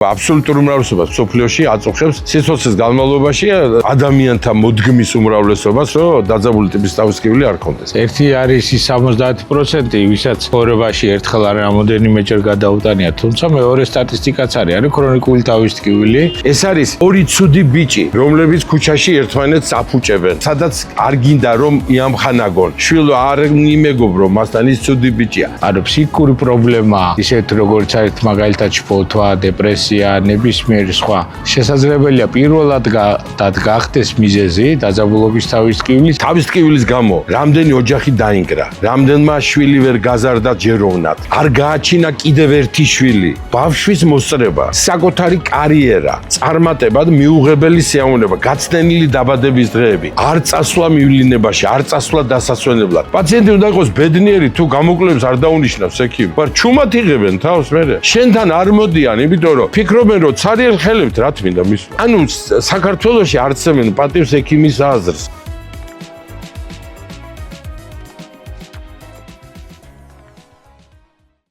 აბსოლუტურ უმრავლესობას სოფლიოში აწუხებს სიცოცხლის განმავლობაში ადამიანთა მოდგმის უმრავლესობას, რომ დაძაბული ტიპის თავისკივილი არ ქონდეს. ერთი არის ის 70%, ვისაც ცხოვრებაში ერთხელ არ რამოდენიმეჯერ გადაუტანია, თუმცა მეორე სტატისტიკაც არის ქრონიკული თავისკივილი. ეს არის ორი ცუდი ბიჭი, რომლებიც ქუჩაში ერთმანეთს აფუჭებენ. სადაც არ გინდა რომ იამხანაგონ. შვილო არ იმეგობრო, მასთან ის ცუდი ბიჭია. ანუ ფსიქიკური პრობლემა, ისეთ როგორც არის მაგალითად შფოთვა, დეპრესია, ნებისმიერი სხვა. შესაძლებელია პირველად გახდეს მიზეზი დაძაბულობის თავისკივლის. თავისკივილის გამო რამდენი ოჯახი დაინგრა, რამდენმა შვილი ვერ გაზარდა ჯეროვნად. არ გააჩინა კიდევ ერთი შვილი. ბავშვის მოსწრება, საკუთარი კარიერა, წარმატება და მიუღებელი სიამოვნება, გაცდენილი დაბადების დღეები, არ წასვლა მივლინებაში, არ წასვლა დასასვენებლად. პაციენტი უნდა იყოს ბედნიერი, თუ გამოკლებს არ დაუნიშნავს ექიმი. მაგრამ ჩუმად იღებენ თავს მერე. შენთან არ მოდიან, იმიტომ რომ ფიქრობენ, რომ ცარიელ ხელებთ რა თმინდა მის. ანუ საქართველოში არ ცემენ პატივს ექიმის აზრს.